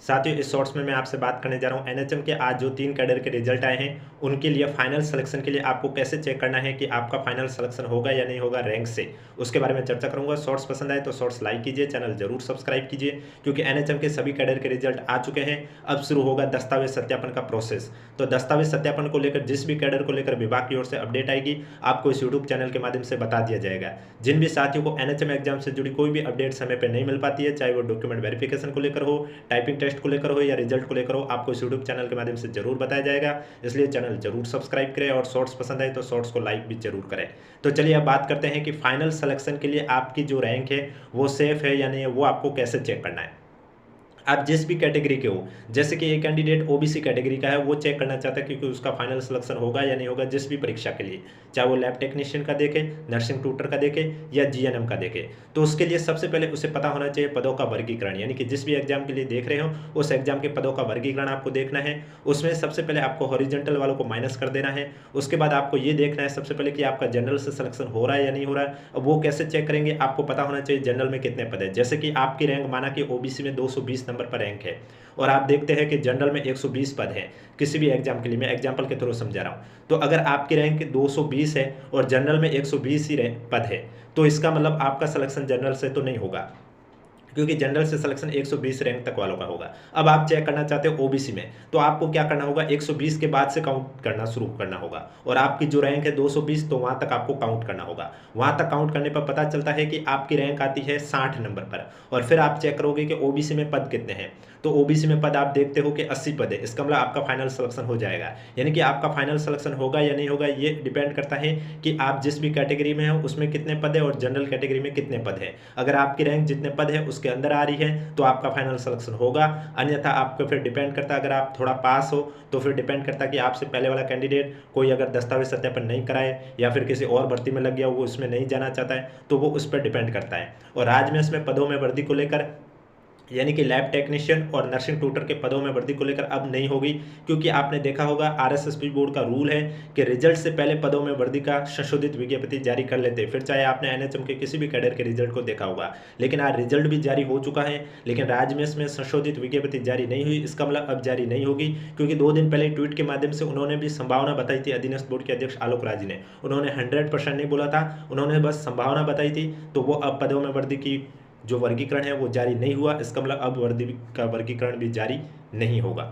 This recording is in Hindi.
साथियों इस शॉर्ट्स में मैं आपसे बात करने जा रहा हूँ एनएचएम के आज जो 3 कैडर के रिजल्ट आए हैं उनके लिए फाइनल सिलेक्शन के लिए आपको कैसे चेक करना है कि आपका फाइनल सिलेक्शन होगा या नहीं होगा रैंक से, उसके बारे में चर्चा करूंगा। शॉर्ट्स पसंद आए तो शॉर्ट्स लाइक कीजिए, चैनल जरूर सब्सक्राइब कीजिए क्योंकि एनएचएम के सभी कैडर के रिजल्ट आ चुके हैं। अब शुरू होगा दस्तावेज सत्यापन का प्रोसेस। तो दस्तावेज सत्यापन को लेकर जिस भी कैडर को लेकर विभाग की ओर से अपडेट आएगी आपको इस यूट्यूब चैनल के माध्यम से बता दिया जाएगा। जिन भी साथियों को एनएचएम एग्जाम से जुड़ी कोई भी अपडेट समय पर नहीं मिल पाती है, चाहे वो डॉक्यूमेंट वेरिफिकेशन को लेकर हो, टाइपिंग टेस्ट को लेकर हो या रिजल्ट को लेकर हो, आपको इस यूट्यूब चैनल के माध्यम से जरूर बताया जाएगा। इसलिए चैनल जरूर सब्सक्राइब करें और शॉर्ट्स पसंद आए तो शॉर्ट्स को लाइक भी जरूर करें। तो चलिए अब बात करते हैं कि फाइनल सिलेक्शन के लिए आपकी जो रैंक है वो सेफ है या नहीं है, वो आपको कैसे चेक करना है। आप जिस भी कैटेगरी के हो, जैसे कि एक कैंडिडेट ओबीसी कैटेगरी का है, वो चेक करना चाहता है क्योंकि उसका फाइनल सिलेक्शन होगा या नहीं होगा जिस भी परीक्षा के लिए, चाहे वो लैब टेक्नीशियन का देखे, नर्सिंग ट्यूटर का देखे या जीएनएम का देखे। तो उसके लिए सबसे पहले उसे पता होना चाहिए पदों का वर्गीकरण, यानी कि जिस भी एग्जाम के लिए देख रहे हो उस एग्जाम के पदों का वर्गीकरण आपको देखना है। उसमें सबसे पहले आपको हॉरिजेंटल वालों को माइनस कर देना है। उसके बाद आपको ये देखना है सबसे पहले कि आपका जनरल से सिलेक्शन हो रहा है या नहीं हो रहा है। अब वो कैसे चेक करेंगे, आपको पता होना चाहिए जनरल में कितने पद है। जैसे कि आपकी रैंक माना कि ओबीसी में 220 नंबर पर रैंक है और आप देखते हैं कि जनरल में 120 पद हैं किसी भी एग्जाम के लिए, मैं एग्जांपल के थ्रू समझा रहा हूं। तो अगर आपकी रैंक 220 है और जनरल में 120 ही पद है तो इसका मतलब आपका सिलेक्शन जनरल से तो नहीं होगा क्योंकि जनरल से सिलेक्शन 120 रैंक तक वालों का होगा। अब आप चेक करना चाहते हो ओबीसी में, तो आपको क्या करना होगा, 120 के बाद से काउंट करना शुरू करना होगा और आपकी जो रैंक है 220, तो वहां तक आपको काउंट करना होगा। वहां तक काउंट करने पर पता चलता है कि आपकी रैंक आती है 60 नंबर पर और फिर आप चेक करोगे कि ओबीसी में पद कितने हैं। तो ओबीसी में पद आप देखते हो कि 80 पद है, इसका मतलब आपका फाइनल सिलेक्शन हो जाएगा। यानी कि आपका फाइनल सिलेक्शन होगा या नहीं होगा ये डिपेंड करता है कि आप जिस भी कैटेगरी में हो उसमें कितने पद है और जनरल कैटेगरी में कितने पद है। अगर आपकी रैंक जितने पद है उसके अंदर आ रही है तो आपका फाइनल सिलेक्शन होगा, अन्यथा आपको फिर डिपेंड करता है, अगर आप थोड़ा पास हो तो फिर डिपेंड करता है कि आपसे पहले वाला कैंडिडेट कोई अगर दस्तावेज सत्यापन नहीं कराए या फिर किसी और भर्ती में लग गया वो उसमें नहीं जाना चाहता है तो वो उस पर डिपेंड करता है। और राज्य में इसमें पदों में वृद्धि को लेकर यानी कि लैब टेक्नीशियन और नर्सिंग ट्यूटर के पदों में वृद्धि को लेकर अब नहीं होगी, क्योंकि आपने देखा होगा आरएसएसबी बोर्ड का रूल है कि रिजल्ट से पहले पदों में वृद्धि का संशोधित विज्ञप्ति जारी कर लेते। फिर चाहे आपने एनएचएम के किसी भी कैडर के रिजल्ट को देखा होगा, लेकिन आज रिजल्ट भी जारी हो चुका है लेकिन राज्य में इसमें संशोधित विज्ञप्ति जारी नहीं हुई। इसका मतलब अब जारी नहीं होगी, क्योंकि 2 दिन पहले ट्वीट के माध्यम से उन्होंने भी संभावना बताई थी। अधीनस्थ बोर्ड के अध्यक्ष आलोक राज ने, उन्होंने 100% नहीं बोला था, उन्होंने बस संभावना बताई थी। तो वो अब पदों में वृद्धि की जो वर्गीकरण है वो जारी नहीं हुआ, इसका मतलब अब वर्गीकरण भी जारी नहीं होगा।